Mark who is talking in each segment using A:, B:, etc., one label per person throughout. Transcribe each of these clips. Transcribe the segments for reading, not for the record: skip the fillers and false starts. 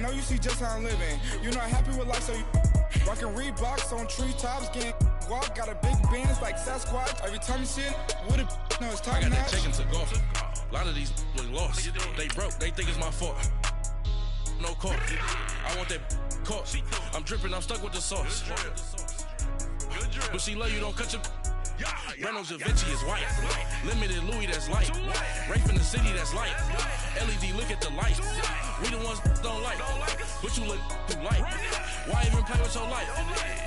A: know you see just how I'm living. You're not happy with life, so you rockin' Reeboks on treetops, getting walk. Got a big band, it's like Sasquatch. Every time you see it, with it, no, it's top
B: I got
A: notch.
B: that chicken to golf. A lot of these look lost. They broke, they think it's my fault. No call. I want that caught. I'm dripping, I'm stuck with the sauce. But she love you, don't cut your. Reynolds Da Vinci is white. Limited Louis, that's light. Rafe in the city, that's light. LED, look at the lights. We the ones don't like. But you look too light. Why even play with your life?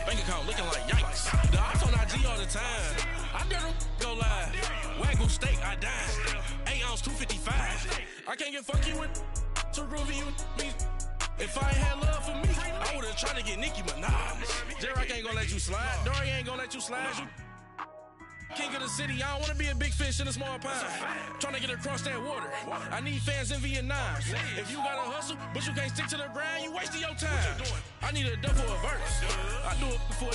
B: Bank account looking like yikes. The ops on IG all the time. I dare them go live. Wagyu steak, I dine. 8 ounce, 255. I can't get fuck you with too groovy you me. If I ain't had love for me, I would've tried to get Nicki Minaj. J-Rock ain't gonna let you slide. Dory ain't gonna let you slide. You king of the city, I don't wanna be a big fish in a small pond. Trying to get across that water. I need fans in Vietnam. If you gotta hustle, but you can't stick to the grind, you wasting your time. I need a double a verse. I do it before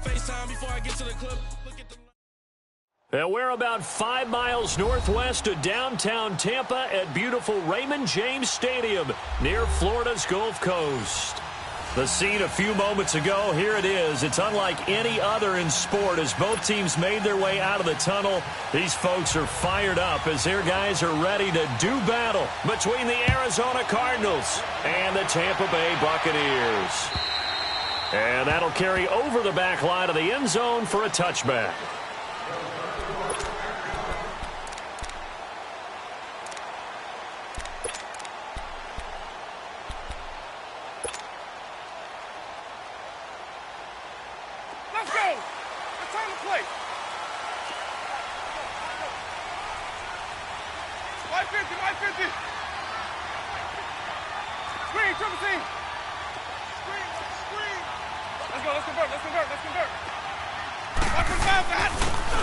B: FaceTime before I get to the club. Look at the.
C: And we're about 5 miles northwest of downtown Tampa at beautiful Raymond James Stadium near Florida's Gulf Coast. The scene a few moments ago, here it is. It's unlike any other in sport as both teams made their way out of the tunnel. These folks are fired up as their guys are ready to do battle between the Arizona Cardinals and the Tampa Bay Buccaneers. And that'll carry over the back line of the end zone for a touchback.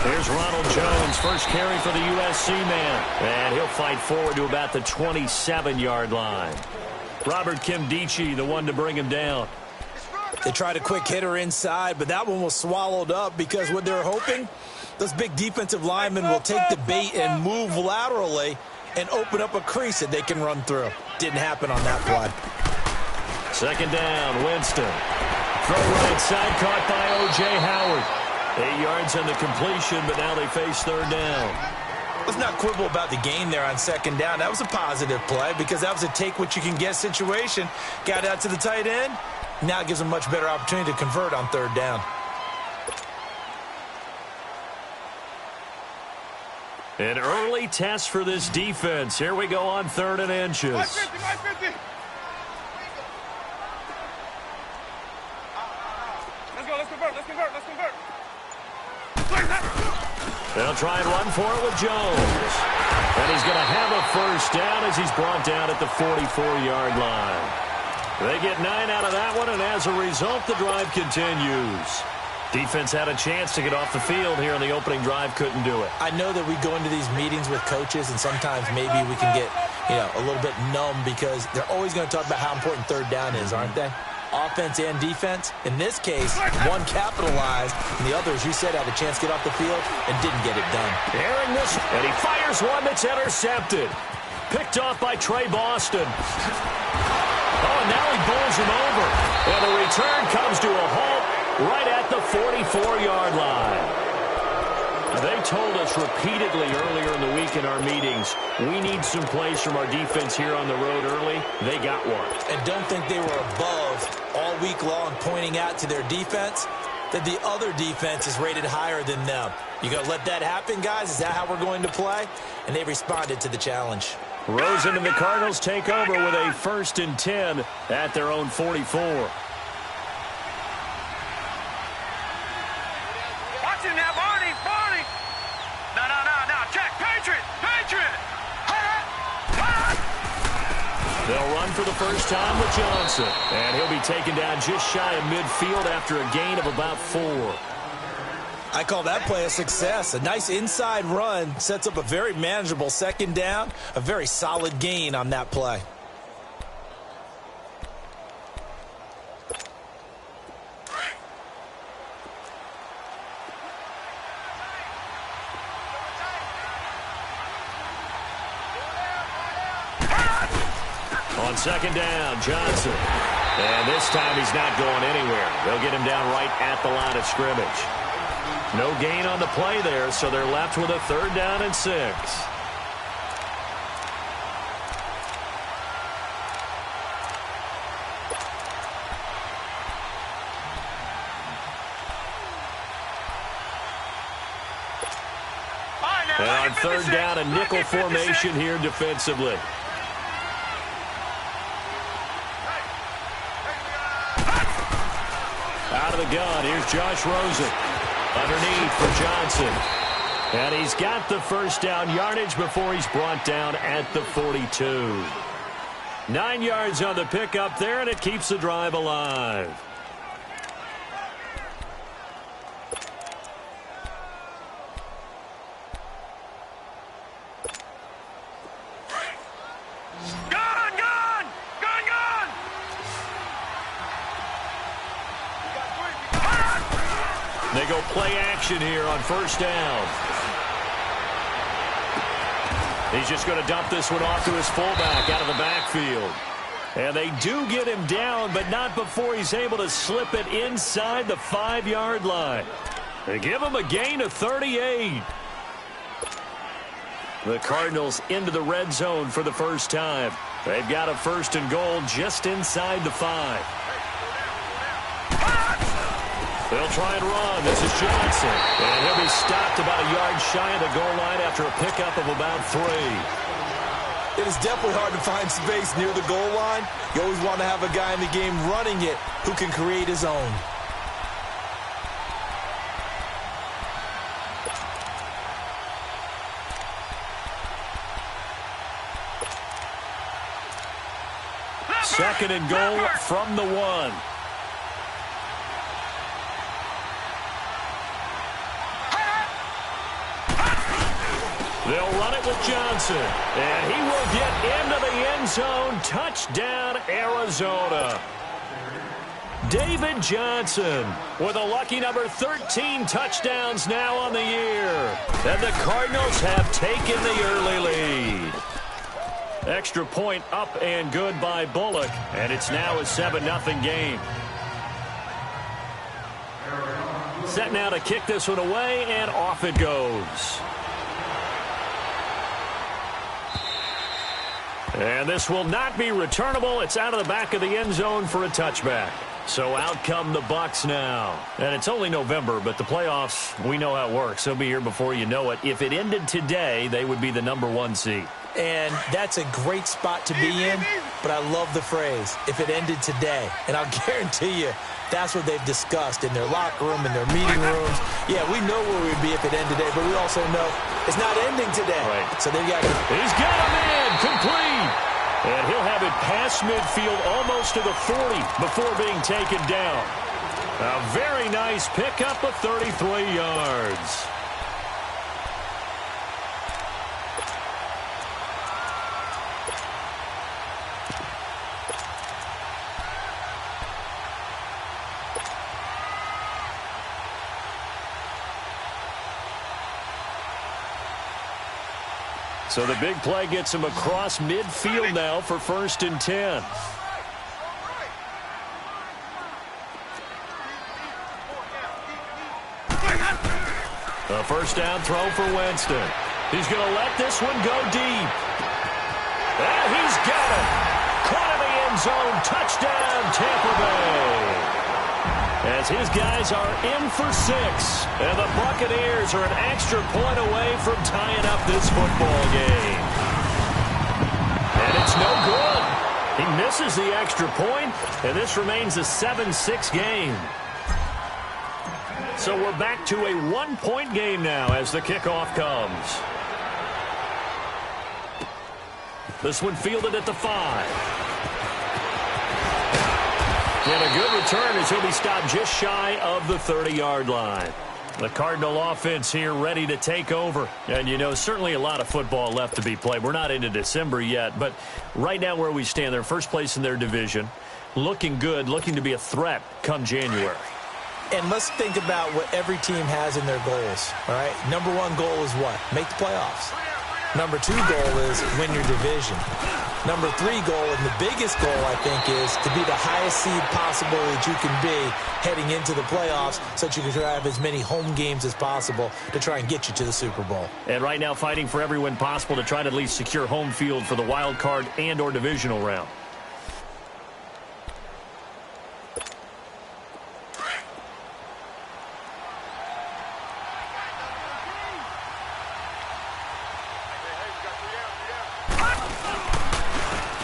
C: Here's Ronald Jones, first carry for the USC man. And he'll fight forward to about the 27-yard line. Robert Kimdichie, the one to bring him down.
D: They tried a quick hitter inside, but that one was swallowed up because what they're hoping, those big defensive linemen will take the bait and move laterally and open up a crease that they can run through. Didn't happen on that play.
C: Second down, Winston. Throw right side, caught by O.J. Howard. 8 yards on the completion, but now they face third down.
D: Let's not quibble about the gain there on second down. That was a positive play because that was a take-what-you-can-get situation. Got out to the tight end. Now it gives them a much better opportunity to convert on third down.
C: An early test for this defense. Here we go on 3rd and inches.
A: 550. Let's convert.
C: They'll try and run for it with Jones. And he's going to have a first down as he's brought down at the 44-yard line. They get 9 out of that one, and as a result, the drive continues. Defense had a chance to get off the field here in the opening drive, couldn't do it.
D: I know that we go into these meetings with coaches, and sometimes maybe we can get, a little bit numb because they're always going to talk about how important third down is, aren't they? Offense and defense. In this case, one capitalized, and the other, as you said, had a chance to get off the field and didn't get it done.
C: Airing this, and he fires one that's intercepted. Picked off by Trey Boston. Oh, and now he bowls him over. And the return comes to a halt right at the 44-yard line. They told us repeatedly earlier in the week in our meetings, we need some plays from our defense here on the road early. They got one.
D: And don't think they were above all week long pointing out to their defense that the other defense is rated higher than them. You going to let that happen, guys? Is that how we're going to play? And they responded to the challenge.
C: Rosen and the Cardinals take over with a 1st and 10 at their own 44. They'll run for the first time with Johnson. And he'll be taken down just shy of midfield after a gain of about 4.
D: I call that play a success. A nice inside run sets up a very manageable second down. A very solid gain on that play.
C: On second down, Johnson. And this time he's not going anywhere. They'll get him down right at the line of scrimmage. No gain on the play there, so they're left with a 3rd down and 6. And on 3rd down, a nickel formation here defensively. Out of the gun, here's Josh Rosen. Underneath for Johnson. And he's got the 1st down yardage before he's brought down at the 42. 9 yards on the pickup there, and it keeps the drive alive. They go play action here on 1st down. He's just going to dump this one off to his fullback out of the backfield. And they do get him down, but not before he's able to slip it inside the 5-yard line. They give him a gain of 38. The Cardinals into the red zone for the first time. They've got a 1st and goal just inside the 5. They'll try and run. This is Johnson. And he'll be stopped about a yard shy of the goal line after a pickup of about 3.
D: It is definitely hard to find space near the goal line. You always want to have a guy in the game running it who can create his own.
C: Second and goal from the 1. They'll run it with Johnson, and he will get into the end zone. Touchdown, Arizona. David Johnson with a lucky number 13 touchdowns now on the year. And the Cardinals have taken the early lead. Extra point up and good by Bullock, and it's now a 7-0 game. Set now to kick this one away, and off it goes. And this will not be returnable. It's out of the back of the end zone for a touchback. So out come the Bucs now. And it's only November, but the playoffs, we know how it works. They'll be here before you know it. If it ended today, they would be the number 1 seed.
D: And that's a great spot to be in, but I love the phrase, if it ended today. And I'll guarantee you, that's what they've discussed in their locker room, in their meeting rooms. Yeah, we know where we'd be if it ended today, but we also know it's not ending today.
C: Right.
D: So they've got to...
C: He's got him in, complete. And he'll have it past midfield almost to the 40 before being taken down. A very nice pickup of 33 yards. So the big play gets him across midfield now for 1st and 10. A 1st down throw for Winston. He's going to let this one go deep. And he's got it. Caught in the end zone. Touchdown, Tampa Bay. As his guys are in for 6. And the Buccaneers are an extra point away from tying up this football game. And it's no good. He misses the extra point, and this remains a 7-6 game. So we're back to a 1-point game now as the kickoff comes. This one fielded at the 5. And a good return as he'll be stopped just shy of the 30-yard line. The Cardinal offense here ready to take over. And, you know, certainly a lot of football left to be played. We're not into December yet, but right now where we stand, they're first place in their division. Looking good, looking to be a threat come January.
D: And let's think about what every team has in their goals, all right? Number 1 goal is what? Make the playoffs. Number 2 goal is win your division. Number 3 goal, and the biggest goal, I think, is to be the highest seed possible that you can be heading into the playoffs so that you can have as many home games as possible to try and get you to the Super Bowl.
C: And right now fighting for every win possible to try to at least secure home field for the wild card and or divisional round.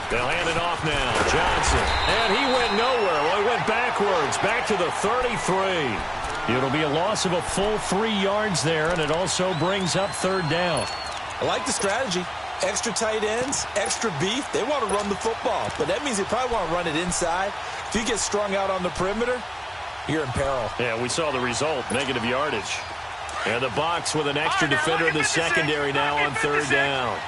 C: They'll hand it off now. Johnson. And he went nowhere. Well, he went backwards. Back to the 33. It'll be a loss of a full 3 yards there, and it also brings up third down.
D: I like the strategy. Extra tight ends, extra beef. They want to run the football, but that means they probably want to run it inside. If you get strung out on the perimeter, you're in peril.
C: Yeah, we saw the result, negative yardage. And the box with an extra defender in the secondary now on third down.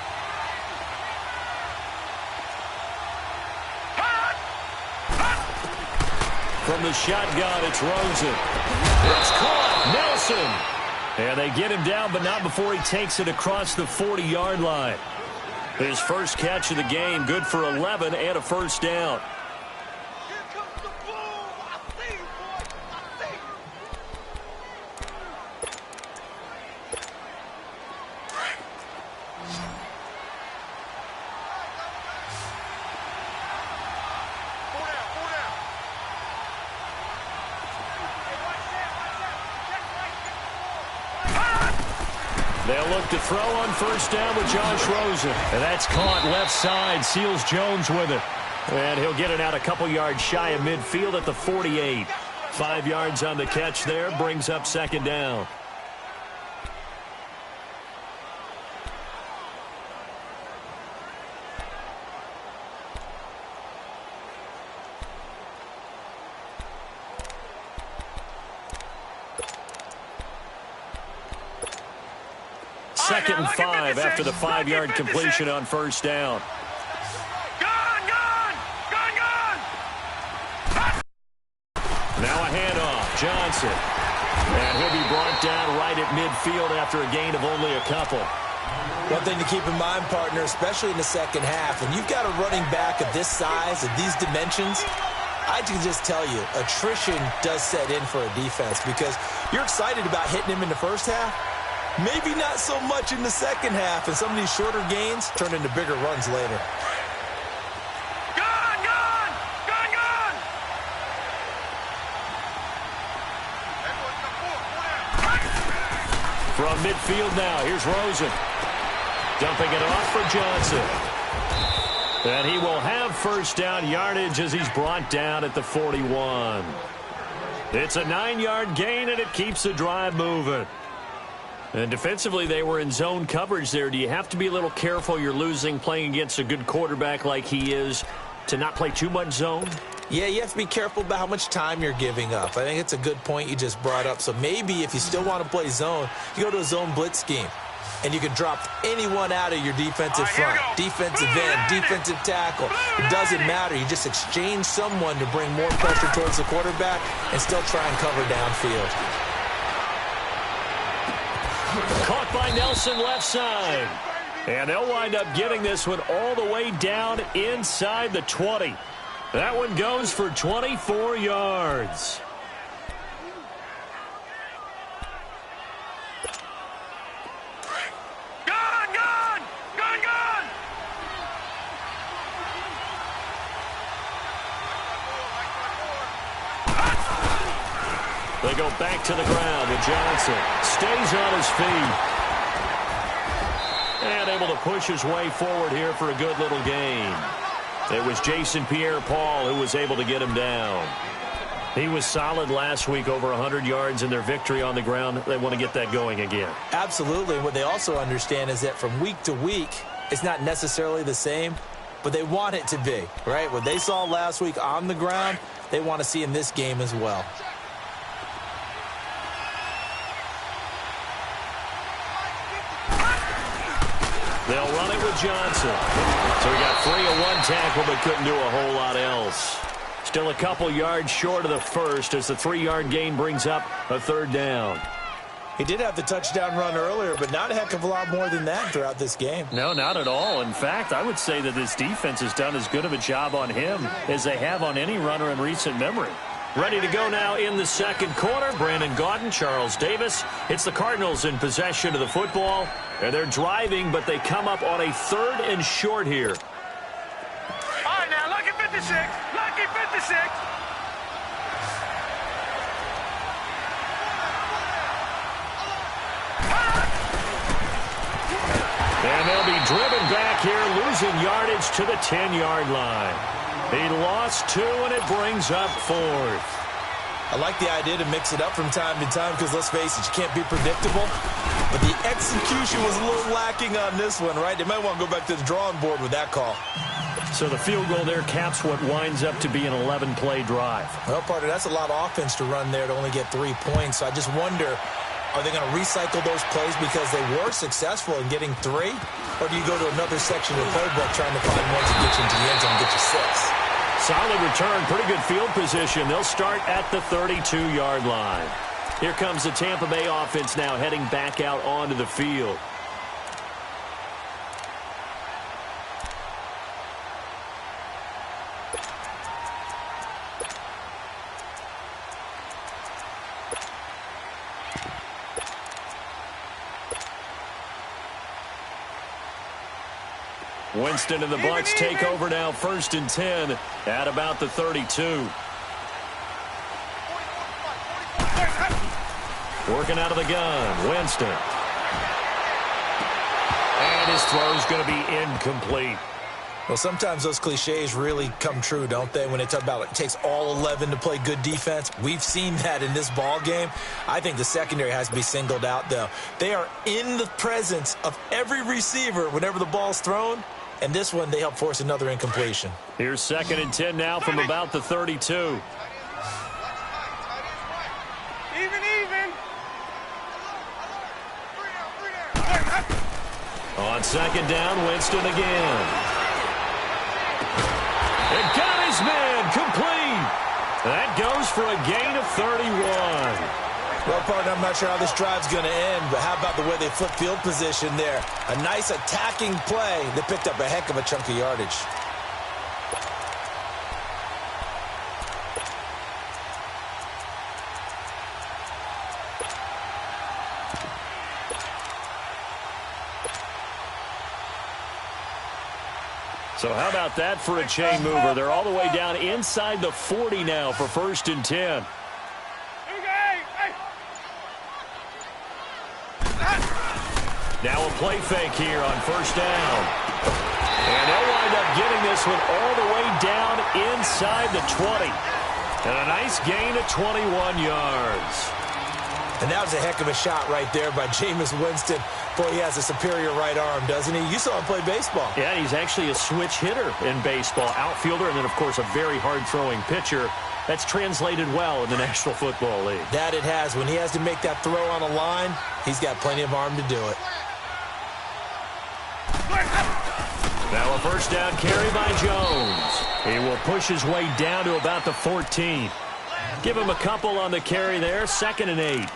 C: From the shotgun, it's Rosen. It's caught. Nelson. And they get him down, but not before he takes it across the 40-yard line. His first catch of the game, good for 11 and a first down. They'll look to throw on first down with Josh Rosen. And that's caught left side. Seals Jones with it. And he'll get it out a couple yards shy of midfield at the 48. 5 yards on the catch there. Brings up second down. Second and 5 after the 5-yard completion on first down. Now a handoff. Johnson. And he'll be brought down right at midfield after a gain of only a couple.
D: One thing to keep in mind, partner, especially in the second half, when you've got a running back of this size, of these dimensions, I can just tell you, attrition does set in for a defense because you're excited about hitting him in the first half. Maybe not so much in the second half, and some of these shorter gains turn into bigger runs later.
C: From midfield now, here's Rosen. Dumping it off for Johnson. And he will have first down yardage as he's brought down at the 41. It's a 9-yard gain, and it keeps the drive moving. And defensively, they were in zone coverage there. Do you have to be a little careful you're losing playing against a good quarterback like he is to not play too much zone?
D: Yeah, you have to be careful about how much time you're giving up. I think it's a good point you just brought up. So maybe if you still want to play zone, you go to a zone blitz scheme. And you can drop anyone out of your defensive front. Defensive end, defensive tackle. It doesn't matter. You just exchange someone to bring more pressure towards the quarterback and still try and cover downfield.
C: Caught by Nelson left side. And they'll wind up getting this one all the way down inside the 20. That one goes for 24 yards. They go back to the ground with Johnson. Stays on his feet. And able to push his way forward here for a good little gain. It was Jason Pierre-Paul who was able to get him down. He was solid last week, over 100 yards in their victory on the ground. They want to get that going again.
D: Absolutely. What they also understand is that from week to week, it's not necessarily the same, but they want it to be, right? What they saw last week on the ground, they want to see in this game as well.
C: They'll run it with Johnson. So he got 3 on 1 tackle, but couldn't do a whole lot else. Still a couple yards short of the first as the 3-yard gain brings up a third down.
D: He did have the touchdown run earlier, but not a heck of a lot more than that throughout this game.
C: No, not at all. In fact, I would say that this defense has done as good of a job on him as they have on any runner in recent memory. Ready to go now in the second quarter. Brandon Gaudin, Charles Davis. It's the Cardinals in possession of the football. And they're driving, but they come up on a 3rd and short here.
E: All right, now, lucky 56. Lucky 56.
C: And they'll be driven back here, losing yardage to the 10-yard line. He lost 2, and it brings up 4th.
D: I like the idea to mix it up from time to time because, let's face it, you can't be predictable. But the execution was a little lacking on this one, right? They might want to go back to the drawing board with that call.
C: So the field goal there caps what winds up to be an 11-play drive.
D: Well, partner, that's a lot of offense to run there to only get 3 points. So I just wonder, are they going to recycle those plays because they were successful in getting 3? Or do you go to another section of the playbook trying to find one to get you into the end zone and get you 6?
C: Solid return, pretty good field position. They'll start at the 32-yard line. Here comes the Tampa Bay offense now heading back out onto the field. Winston and the Bucs take over now, 1st and 10 at about the 32. Working out of the gun, Winston. And his throw's going to be incomplete.
D: Well, sometimes those cliches really come true, don't they, when they talk about it takes all 11 to play good defense. We've seen that in this ball game. I think the secondary has to be singled out, though. They are in the presence of every receiver whenever the ball's thrown. And this one, they help force another incompletion.
C: Here's 2nd and 10 now from about the 32.
E: Even.
C: On 2nd down, Winston again. And got his man complete. That goes for a gain of 31.
D: Well, partner, I'm not sure how this drive's going to end, but how about the way they flip field position there? A nice attacking play. They picked up a heck of a chunk of yardage.
C: So how about that for a chain mover? They're all the way down inside the 40 now for 1st and 10. Now a play fake here on 1st down. And they'll wind up getting this one all the way down inside the 20. And a nice gain of 21 yards.
D: And that was a heck of a shot right there by Jameis Winston. Boy, he has a superior right arm, doesn't he? You saw him play baseball.
C: Yeah, he's actually a switch hitter in baseball. Outfielder and then, of course, a very hard-throwing pitcher. That's translated well in the National Football League.
D: That it has. When he has to make that throw on a line, he's got plenty of arm to do it.
C: Now a 1st down carry by Jones. He will push his way down to about the 14. Give him a couple on the carry there. 2nd and 8.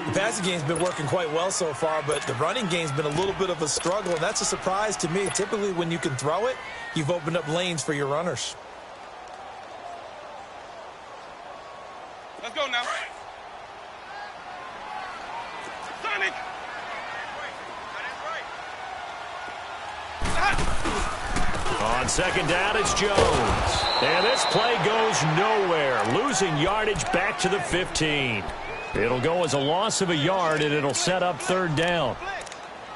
D: The passing game's been working quite well so far, but the running game's been a little bit of a struggle, and that's a surprise to me. Typically, when you can throw it, you've opened up lanes for your runners.
E: Let's go now. Sonic.
C: On 2nd down, it's Jones. And this play goes nowhere. Losing yardage back to the 15. It'll go as a loss of a yard, and it'll set up 3rd down.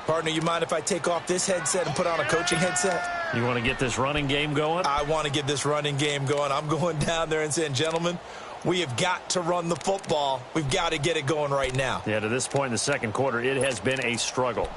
D: Partner, you mind if I take off this headset and put on a coaching headset?
C: You want to get this running game going?
D: I want to get this running game going. I'm going down there and saying, gentlemen, we have got to run the football. We've got to get it going right now.
C: Yeah, to this point in the second quarter, it has been a struggle.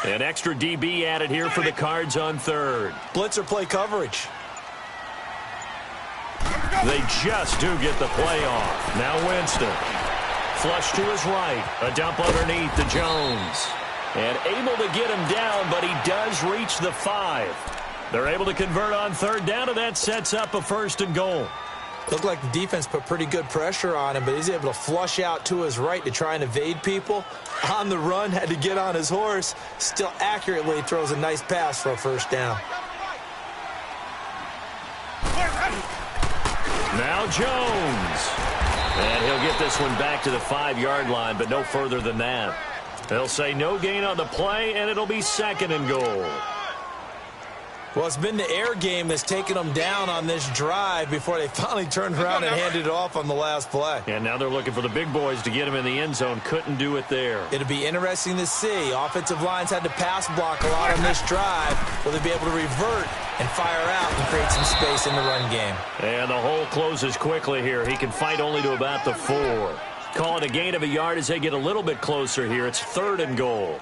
C: An extra DB added here for the Cards on 3rd.
D: Blitzer play coverage.
C: They just do get the play off. Now Winston. Flush to his right. A dump underneath to Jones. And able to get him down, but he does reach the 5. They're able to convert on third down, and that sets up a 1st and goal.
D: Looked like the defense put pretty good pressure on him, but he's able to flush out to his right to try and evade people. On the run, had to get on his horse. Still accurately throws a nice pass for a 1st down.
C: Now Jones. And he'll get this one back to the 5-yard line, but no further than that. They'll say no gain on the play, and it'll be 2nd and goal.
D: Well, it's been the air game that's taken them down on this drive before they finally turned around and handed it off on the last play.
C: And now they're looking for the big boys to get him in the end zone. Couldn't do it there.
D: It'll be interesting to see. Offensive lines had to pass block a lot on this drive. Will they be able to revert and fire out and create some space in the run game?
C: And the hole closes quickly here. He can fight only to about the 4. Call it a gain of a yard as they get a little bit closer here. It's 3rd and goal.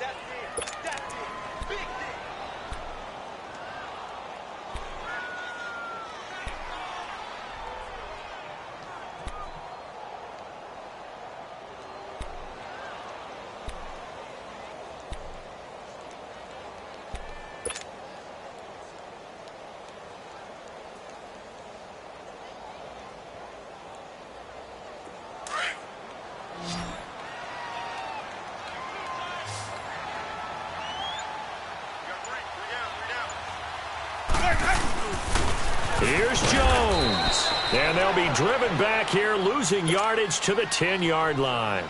C: Here's Jones. And they'll be driven back here, losing yardage to the 10-yard line.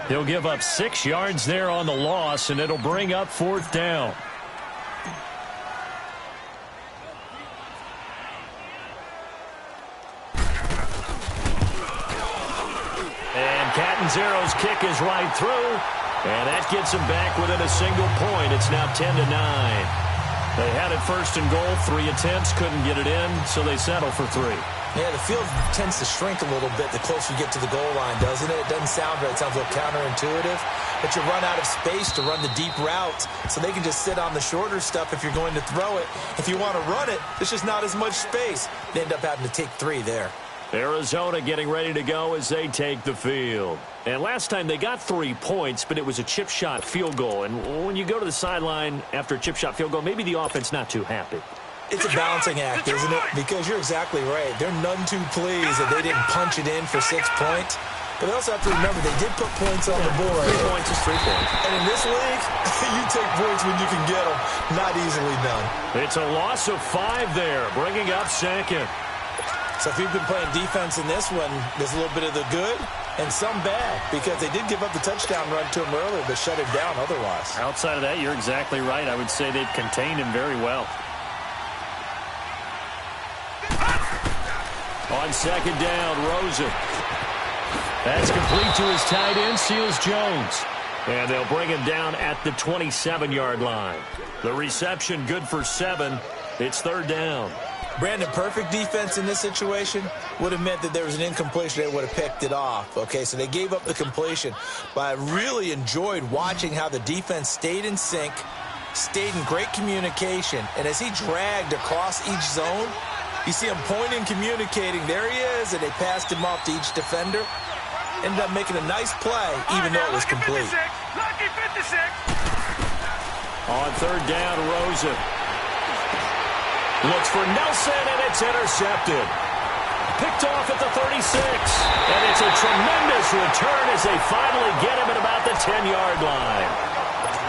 C: He'll give up 6 yards there on the loss, and it'll bring up 4th down. And Catanzaro's kick is right through, and that gets him back within a single point. It's now 10-9. They had it 1st and goal, 3 attempts, couldn't get it in, so they settle for 3.
D: Yeah, the field tends to shrink a little bit the closer you get to the goal line, doesn't it? It doesn't sound right. It sounds a little counterintuitive. But you run out of space to run the deep routes, so they can just sit on the shorter stuff if you're going to throw it. If you want to run it, there's just not as much space. They end up having to take 3 there.
C: Arizona getting ready to go as they take the field. And last time they got 3 points, but it was a chip shot field goal. And when you go to the sideline after a chip shot field goal, maybe the offense not too happy.
D: It's a balancing act, isn't it? Because you're exactly right. They're none too pleased that they didn't punch it in for 6 points. But they also have to remember they did put points on the board.
C: 3 points is 3 points.
D: And in this league, you take points when you can get them. Not easily done.
C: It's a loss of 5 there, bringing up 2nd.
D: So if you've been playing defense in this one, there's a little bit of the good and some bad, because they did give up the touchdown run to him earlier, but shut him down otherwise.
C: Outside of that, you're exactly right. I would say they've contained him very well. On 2nd down, Rosen. That's complete to his tight end, Seals Jones. And they'll bring him down at the 27-yard line. The reception good for 7. It's 3rd down.
D: Brandon, perfect defense in this situation would have meant that there was an incompletion. They would have picked it off. Okay, so they gave up the completion. But I really enjoyed watching how the defense stayed in sync, stayed in great communication. And as he dragged across each zone, you see him pointing, communicating. There he is, and they passed him off to each defender. Ended up making a nice play, even though it was complete.
E: Lucky 56.
C: On 3rd down, Rosen. Looks for Nelson, and it's intercepted. Picked off at the 36. And it's a tremendous return as they finally get him at about the 10-yard line.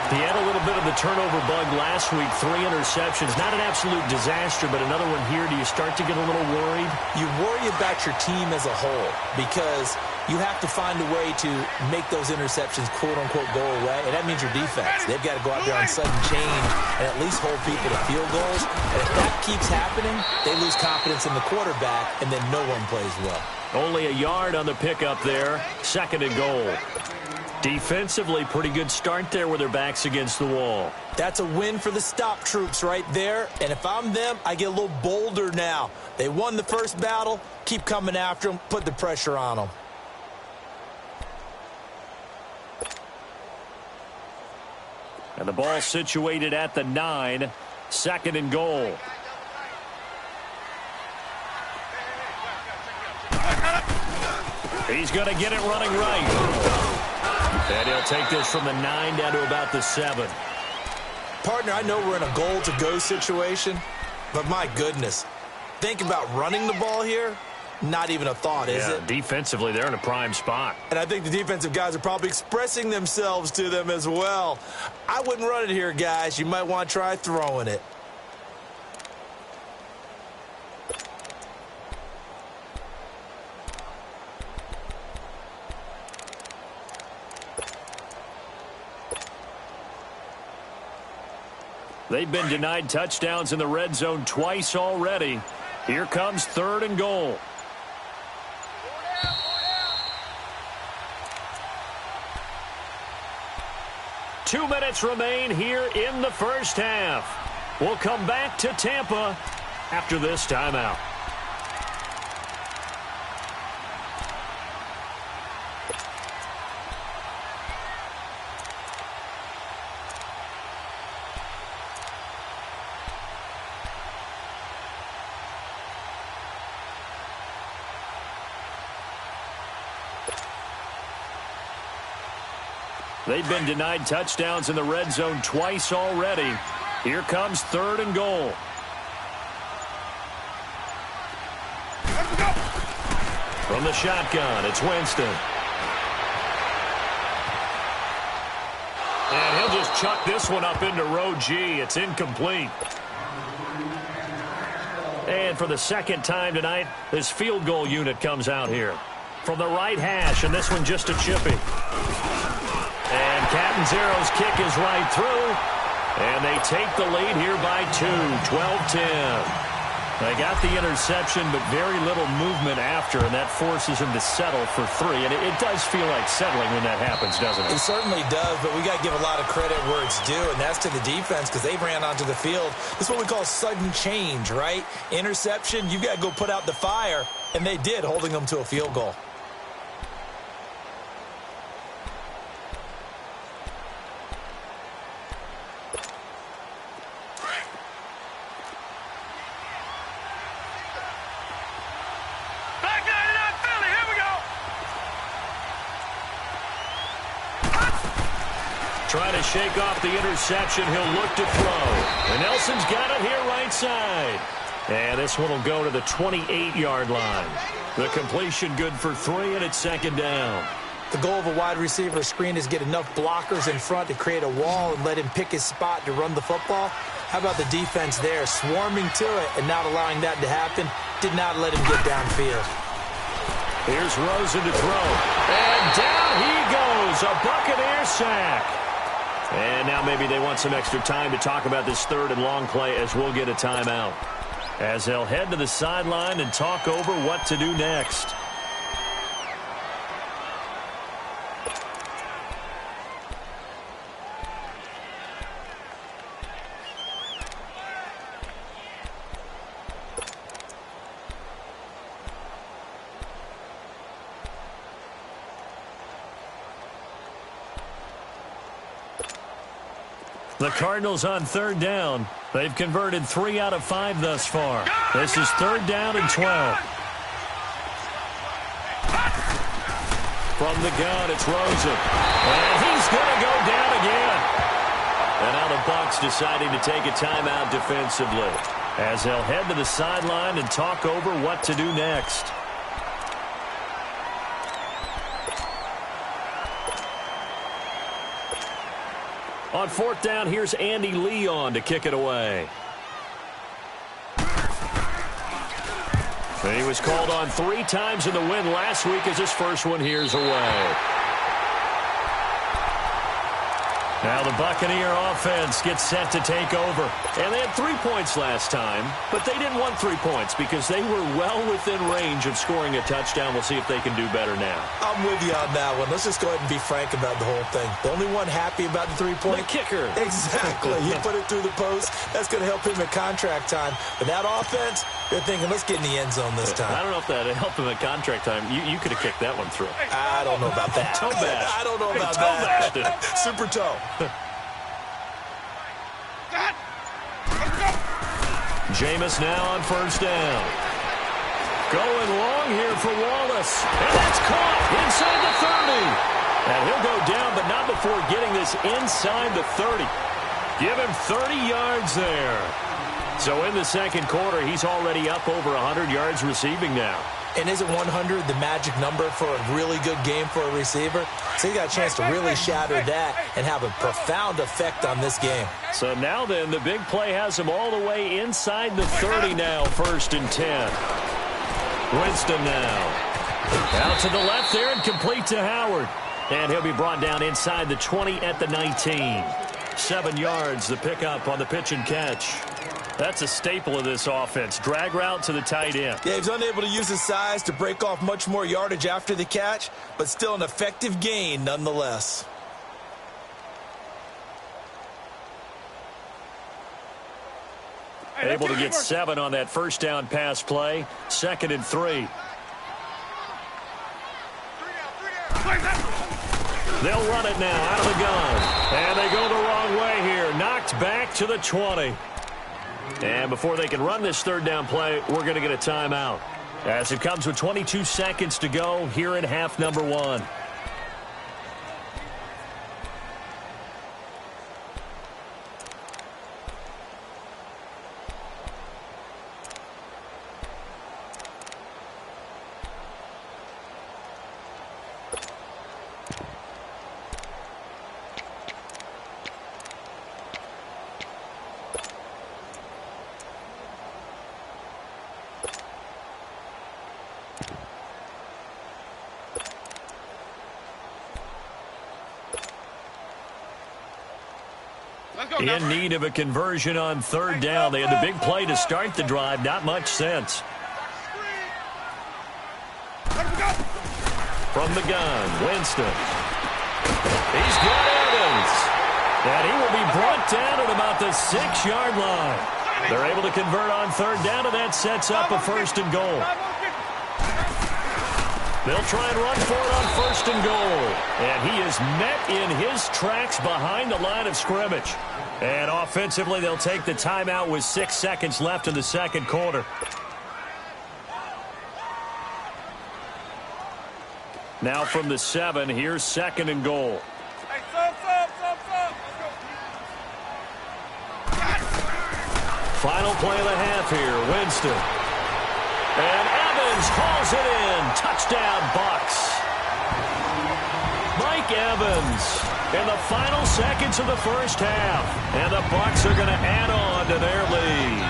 C: He had a little bit of the turnover bug last week, 3 interceptions. Not an absolute disaster, but another one here. Do you start to get a little worried?
D: You worry about your team as a whole because you have to find a way to make those interceptions, quote-unquote, go away, and that means your defense. They've got to go out there on sudden change and at least hold people to field goals. And if that keeps happening, they lose confidence in the quarterback, and then no one plays well.
C: Only a yard on the pickup there. 2nd and goal. Defensively, pretty good start there with their backs against the wall.
D: That's a win for the stop troops right there. And if I'm them, I get a little bolder now. They won the first battle. Keep coming after them. Put the pressure on them.
C: And the ball situated at the 9. 2nd and goal. He's going to get it running right. And he'll take this from the 9 down to about the 7.
D: Partner, I know we're in a goal-to-go situation, but my goodness, think about running the ball here. Not even a thought, is it?
C: Defensively, they're in a prime spot.
D: And I think the defensive guys are probably expressing themselves to them as well. I wouldn't run it here, guys. You might want to try throwing it.
C: They've been denied touchdowns in the red zone twice already. Here comes 3rd and goal. Two minutes remain here in the first half. We'll come back to Tampa after this timeout. They've been denied touchdowns in the red zone twice already. Here comes 3rd and goal. From the shotgun, it's Winston. And he'll just chuck this one up into row G. It's incomplete. And for the second time tonight, this field goal unit comes out here. From the right hash, and this one just a chippy. And Catanzaro's kick is right through. And they take the lead here by 2, 12-10. They got the interception, but very little movement after, and that forces him to settle for 3. And it does feel like settling when that happens, doesn't it?
D: It certainly does, but we got to give a lot of credit where it's due, and that's to the defense because they ran onto the field. This is what we call sudden change, right? Interception, you got to go put out the fire, and they did, holding them to a field goal.
C: Trying to shake off the interception. He'll look to throw. And Nelson's got it here right side. And this one will go to the 28-yard line. The completion good for 3, and it's 2nd down.
D: The goal of a wide receiver screen is get enough blockers in front to create a wall and let him pick his spot to run the football. How about the defense there, swarming to it and not allowing that to happen? Did not let him get downfield.
C: Here's Rosen to throw. And down he goes. A Buccaneer sack. And now maybe they want some extra time to talk about this 3rd and long play as we'll get a timeout. As they'll head to the sideline and talk over what to do next. The Cardinals on 3rd down. They've converted 3 out of 5 thus far. This is 3rd down and 12. From the gun, it's Rosen. And he's going to go down again. And now the Bucs deciding to take a timeout defensively as they'll head to the sideline and talk over what to do next. On 4th down, here's Andy Leon to kick it away. And he was called on 3 times in the win last week as his first one here's away. Now the Buccaneer offense gets set to take over. And they had 3 points last time, but they didn't want 3 points because they were well within range of scoring a touchdown. We'll see if they can do better now.
D: I'm with you on that one. Let's just go ahead and be frank about the whole thing. The only one happy about the 3-point?
C: The kicker.
D: Exactly. He put it through the post. That's going to help him at contract time. But that offense, they're thinking, let's get in the end zone this time.
C: I don't know if that helped him at contract time. You could have kicked that one through.
D: I don't know about that.
C: Toe bash.
D: I don't know about that.
C: Toe bashed.
D: Super toe.
C: Jameis now on 1st down. Going long here for Wallace. And that's caught inside the 30. And he'll go down, but not before getting this inside the 30. Give him 30 yards there. So in the second quarter, he's already up over 100 yards receiving now.
D: And isn't 100 the magic number for a really good game for a receiver? So he got a chance to really shatter that and have a profound effect on this game.
C: So now then, the big play has him all the way inside the 30 now, 1st and 10. Winston now. Out to the left there and complete to Howard. And he'll be brought down inside the 20 at the 19. 7 yards, the pickup on the pitch and catch. That's a staple of this offense. Drag route to the tight end.
D: Yeah, he's unable to use his size to break off much more yardage after the catch, but still an effective gain nonetheless.
C: Able to get 7 on that first down pass play. 2nd and 3. They'll run it now out of the gun. And they go the wrong way here. Knocked back to the 20. And before they can run this 3rd down play, we're going to get a timeout. As it comes with 22 seconds to go here in half number 1. In need of a conversion on 3rd down. They had the big play to start the drive. Not much sense. From the gun, Winston. He's got Evans. And he will be brought down at about the 6-yard line. They're able to convert on 3rd down, and that sets up a 1st and goal. They'll try and run for it on 1st and goal. And he is met in his tracks behind the line of scrimmage. And offensively, they'll take the timeout with 6 seconds left in the second quarter. Now from the 7, here's 2nd and goal. Final play of the half here, Winston. And Evans hauls it in. Touchdown, Bucs. Mike Evans in the final seconds of the first half. And the Bucs are going to add on to their lead.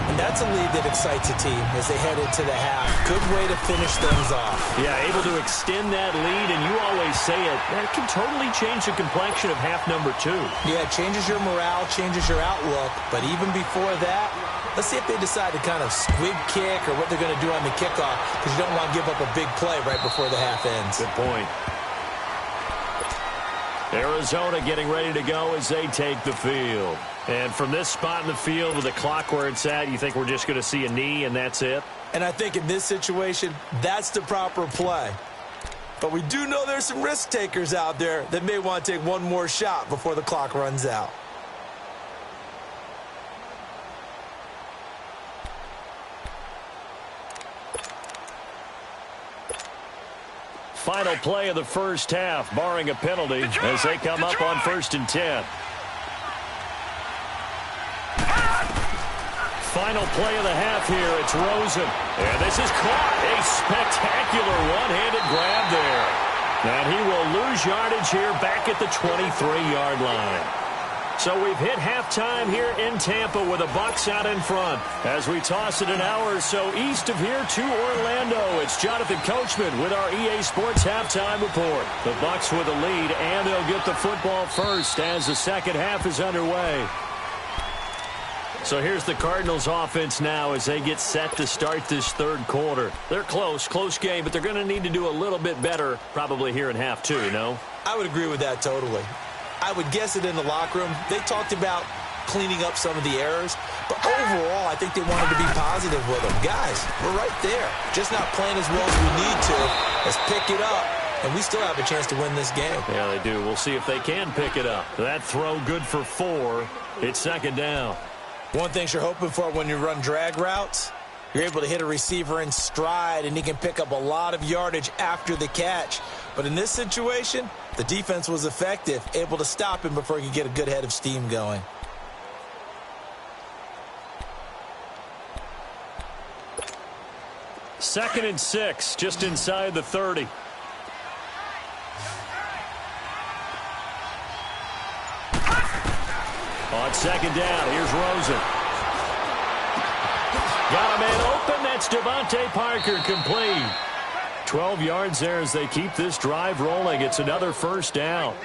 D: And that's a lead that excites a team as they head into the half. Good way to finish things off.
C: Yeah, able to extend that lead, and you always say it, that can totally change the complexion of half number 2.
D: Yeah, it changes your morale, changes your outlook. But even before that, let's see if they decide to kind of squib kick or what they're going to do on the kickoff, because you don't want to give up a big play right before the half ends.
C: Good point. Arizona getting ready to go as they take the field. And from this spot in the field with the clock where it's at, you think we're just going to see a knee and that's it?
D: And I think in this situation, that's the proper play. But we do know there's some risk takers out there that may want to take one more shot before the clock runs out.
C: Final play of the first half, barring a penalty, as they come up on 1st and 10. Final play of the half here, it's Rosen. And this is caught. A spectacular one-handed grab there. And he will lose yardage here back at the 23-yard line. So we've hit halftime here in Tampa with the Bucs out in front. As we toss it an hour or so east of here to Orlando, it's Jonathan Coachman with our EA Sports Halftime Report. The Bucs with a lead, and they'll get the football first as the second half is underway. So here's the Cardinals offense now as they get set to start this third quarter. They're close game, but they're going to need to do a little bit better probably here in half 2, no?
D: I would agree with that totally. I would guess it in the locker room. They talked about cleaning up some of the errors, but overall, I think they wanted to be positive with them. Guys, we're right there. Just not playing as well as we need to. Let's pick it up, and we still have a chance to win this game.
C: Yeah, they do. We'll see if they can pick it up. That throw good for 4. It's second down.
D: One thing you're hoping for when you run drag routes, you're able to hit a receiver in stride, and he can pick up a lot of yardage after the catch. But in this situation, the defense was effective, able to stop him before he could get a good head of steam going.
C: Second and 6, just inside the 30. On second down, here's Rosen. Got a man open. That's Devontae Parker, complete. 12 yards there as they keep this drive rolling. It's another first down.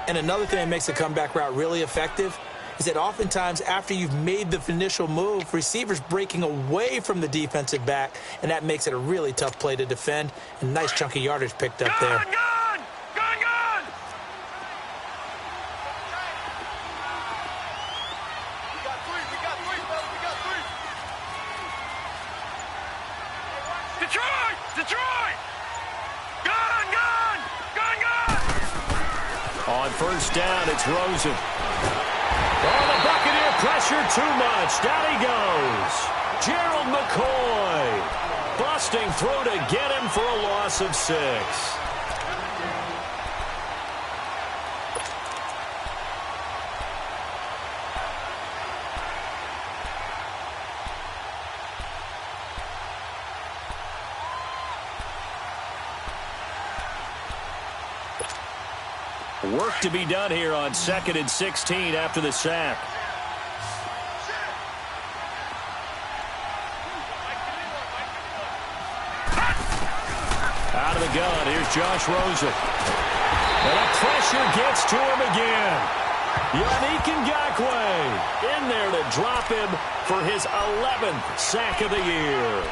D: And another thing that makes a comeback route really effective is that oftentimes after you've made the initial move, receivers breaking away from the defensive back, and that makes it a really tough play to defend. And nice chunk of yardage picked up there.
E: Detroit! Gun!
C: On first down, it's Rosen. Oh, the Buccaneer pressure too much. Down he goes. Gerald McCoy busting through to get him for a loss of 6. Work to be done here on 2nd and 16 after the sack. Out of the gun, here's Josh Rosen. And the pressure gets to him again. Yannick Ngakoue in there to drop him for his 11th sack of the year.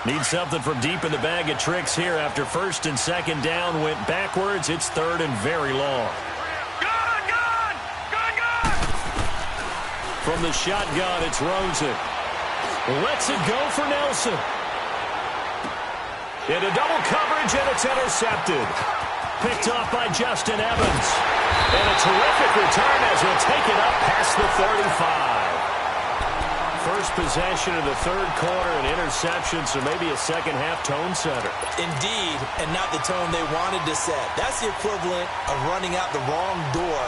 C: Need something from deep in the bag of tricks here after first and second down went backwards. It's third and very long.
E: Gun!
C: From the shotgun, it's Rosen. Lets it go for Nelson. Into double coverage, and it's intercepted. Picked off by Justin Evans. And a terrific return as he'll take it up past the 35. First possession of the third quarter, an interception, so maybe a second-half tone setter.
D: Indeed, and not the tone they wanted to set. That's the equivalent of running out the wrong door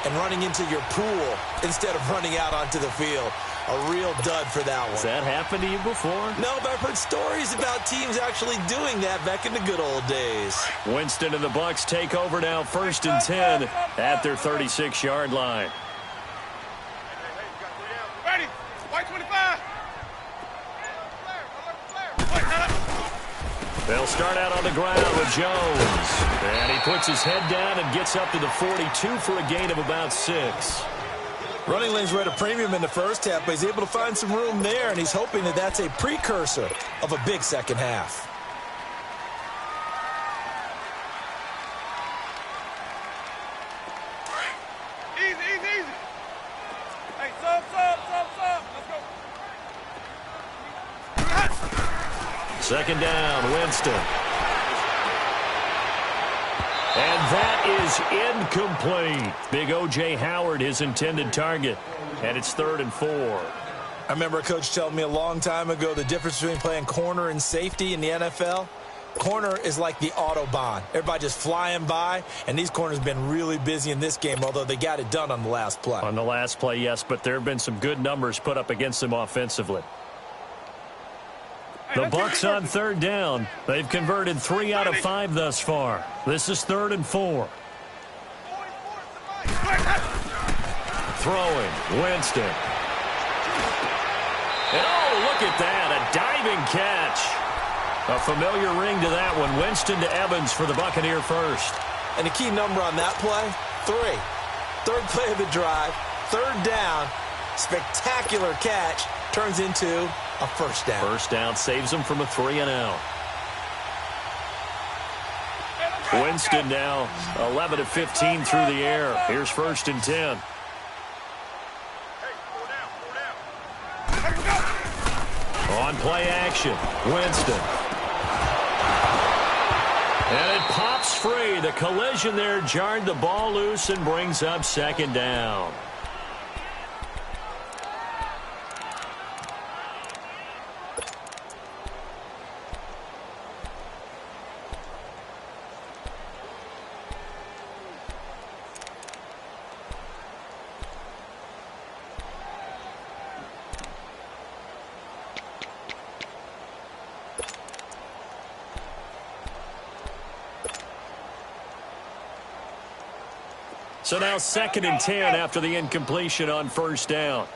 D: and running into your pool instead of running out onto the field. A real dud for that one.
C: Has that happened to you before?
D: No, but I've heard stories about teams actually doing that back in the good old days.
C: Winston and the Bucs take over now, 1st and 10 at their 36-yard line.
E: Ready? White 25.
C: They'll start out on the ground with Jones. And he puts his head down and gets up to the 42 for a gain of about 6.
D: Running lanes were at a premium in the first half, but he's able to find some room there, and he's hoping that that's a precursor of a big second half.
E: Easy. Hey, sub. Let's go.
C: Second down, Winston. And that is incomplete. Big O.J. Howard, his intended target. And it's 3rd and 4.
D: I remember a coach telling me a long time ago the difference between playing corner and safety in the NFL. Corner is like the Autobahn. Everybody just flying by, and these corners have been really busy in this game, although they got it done on the last play.
C: On the last play, yes, but there have been some good numbers put up against them offensively. The Bucs on 3rd down. They've converted 3 out of 5 thus far. This is 3rd and 4. Throwing, Winston. And oh, look at that, a diving catch. A familiar ring to that one. Winston to Evans for the Buccaneer first.
D: And the key number on that play, 3. Third play of the drive, 3rd down, spectacular catch, turns into a first down.
C: First down saves him from a 3-and-out. Winston now 11 of 15 through the air. Here's 1st and 10. On play action, Winston. And it pops free. The collision there jarred the ball loose and brings up second down. So now 2nd and 10 after the incompletion on first down.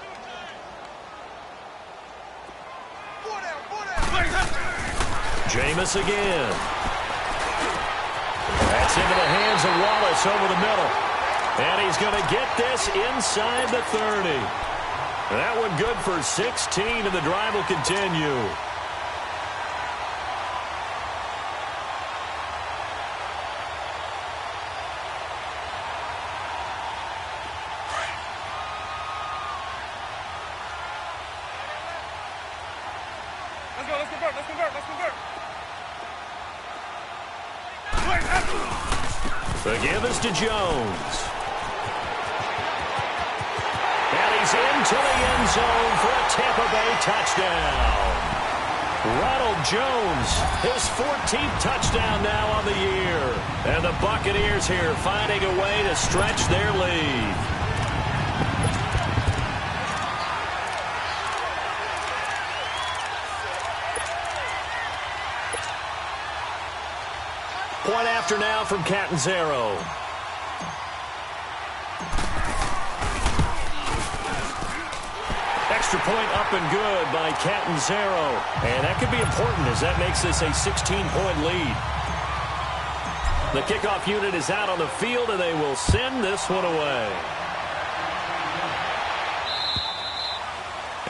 C: Jameis again. That's into the hands of Wallace over the middle. And he's going to get this inside the 30. That one good for 16, and the drive will continue. The give is to Jones. And he's into the end zone for a Tampa Bay touchdown. Ronald Jones, his 14th touchdown now on the year. And the Buccaneers here finding a way to stretch their lead. Point after now from Catanzaro. Extra point up and good by Catanzaro. And that could be important as that makes this a 16-point lead. The kickoff unit is out on the field, and they will send this one away.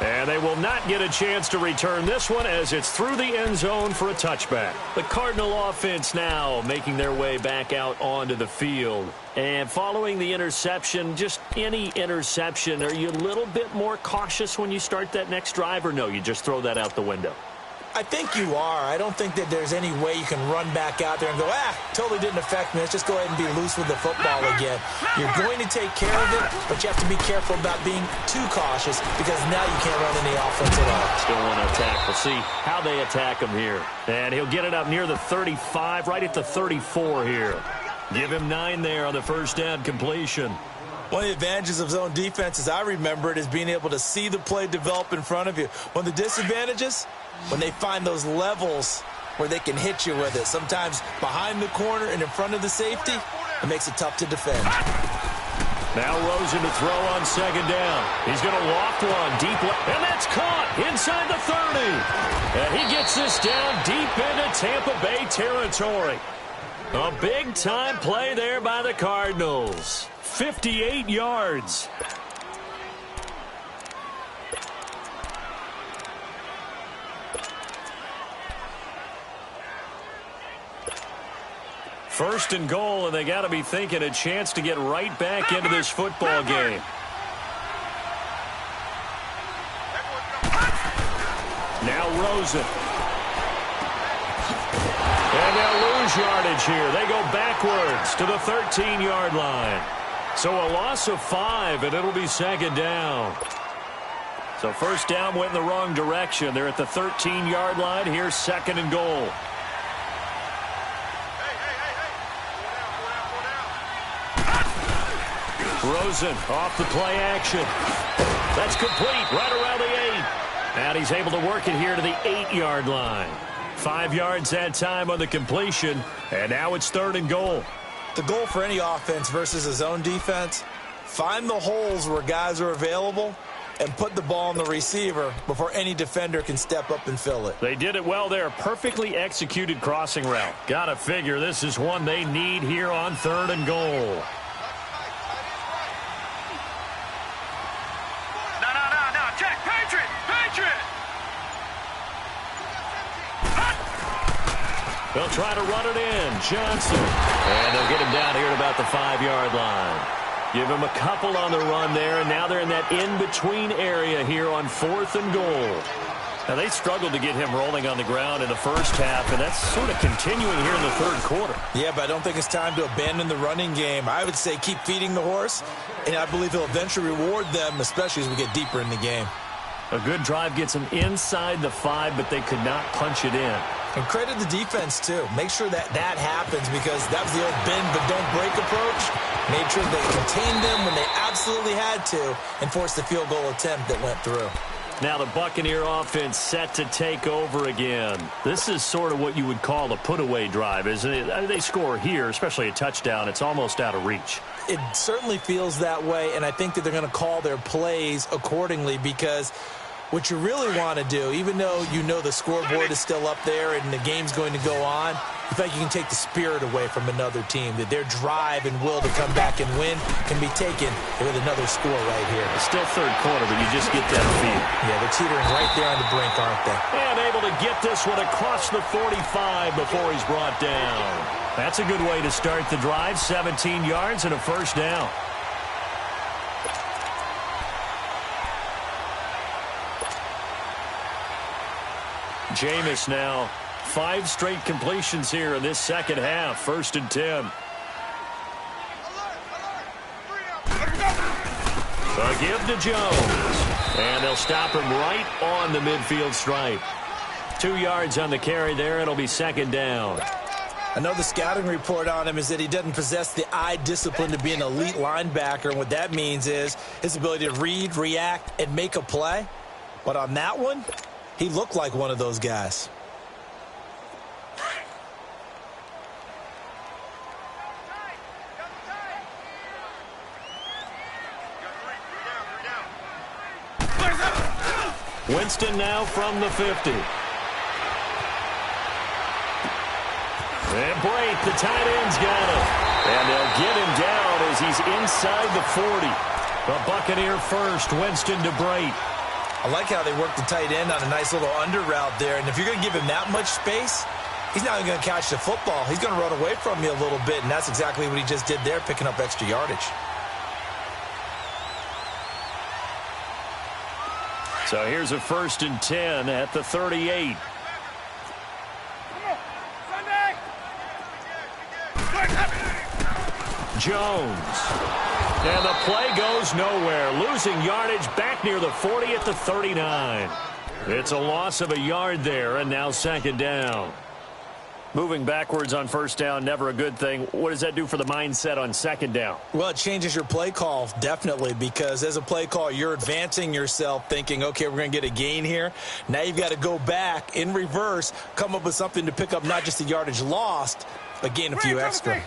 C: And they will not get a chance to return this one as it's through the end zone for a touchback. The Cardinal offense now making their way back out onto the field. And following the interception, just any interception, are you a little bit more cautious when you start that next drive, or no, you just throw that out the window?
D: I think you are. I don't think that there's any way you can run back out there and go, totally didn't affect me. Let's just go ahead and be loose with the football again. You're going to take care of it, but you have to be careful about being too cautious because now you can't run any offense at all.
C: Still want to attack. We'll see how they attack him here. And he'll get it up near the 35, right at the 34 here. Give him 9 there on the first down completion.
D: One of the advantages of zone defense, as I remember it, is being able to see the play develop in front of you. One of the disadvantages, when they find those levels where they can hit you with it. Sometimes behind the corner and in front of the safety, it makes it tough to defend.
C: Now Rosen to throw on second down. He's going to loft one deep left, and that's caught inside the 30. And he gets this down deep into Tampa Bay territory. A big-time play there by the Cardinals. 58 yards. First and goal, and they got to be thinking a chance to get right back into this football game. Now Rosen. And they'll lose yardage here. They go backwards to the 13-yard line. So a loss of 5, and it'll be second down. So first down went in the wrong direction. They're at the 13-yard line. Here's second and goal. Rosen off the play action. That's complete right around the 8. And he's able to work it here to the 8-yard line. 5 yards that time on the completion. And now it's third and goal.
D: The goal for any offense versus a zone defense, find the holes where guys are available and put the ball on the receiver before any defender can step up and fill it.
C: They did it well there. Perfectly executed crossing route. Gotta figure this is one they need here on third and goal. They'll try to run it in. Johnson. And they'll get him down here at about the 5-yard line. Give him a couple on the run there, and now they're in that in-between area here on fourth and goal. Now, they struggled to get him rolling on the ground in the first half, and that's sort of continuing here in the third quarter.
D: Yeah, but I don't think it's time to abandon the running game. I would say keep feeding the horse, and I believe he'll eventually reward them, especially as we get deeper in the game.
C: A good drive gets them inside the 5, but they could not punch it in.
D: And credit the defense, too. Make sure that happens, because that was the old bend but don't break approach. Made sure they contained them when they absolutely had to and forced the field goal attempt that went through.
C: Now the Buccaneer offense set to take over again. This is sort of what you would call a put-away drive, isn't it? I mean, they score here, especially a touchdown. It's almost out of reach.
D: It certainly feels that way, and I think that they're going to call their plays accordingly, because what you really want to do, even though you know the scoreboard is still up there and the game's going to go on, you feel like you can take the spirit away from another team, that their drive and will to come back and win can be taken with another score right here.
C: It's still third quarter, but you just get that feel.
D: Yeah, they're teetering right there on the brink, aren't they?
C: And able to get this one across the 45 before he's brought down. That's a good way to start the drive, 17 yards and a first down. Jameis now 5 straight completions here in this second half. 1st and 10. A give to Jones. And they'll stop him right on the midfield stripe. 2 yards on the carry there. It'll be 2nd down.
D: I know the scouting report on him is that he doesn't possess the eye discipline to be an elite linebacker. And what that means is his ability to read, react, and make a play. But on that one, he looked like one of those guys.
C: Winston now from the 50. And Brate, the tight end's got him. And they'll get him down as he's inside the 40. The Buccaneer first, Winston to Brate.
D: I like how they work the tight end on a nice little under route there. And if you're going to give him that much space, he's not even going to catch the football. He's going to run away from you a little bit, and that's exactly what he just did there, picking up extra yardage.
C: So here's a 1st and 10 at the 38. Jones. And the play goes nowhere. Losing yardage back near the 40 at the 39. It's a loss of a yard there, and now 2nd down. Moving backwards on 1st down, never a good thing. What does that do for the mindset on 2nd down?
D: Well, it changes your play call, definitely, because as a play call, you're advancing yourself thinking, okay, we're going to get a gain here. Now you've got to go back in reverse, come up with something to pick up not just the yardage lost, but gain a few extra.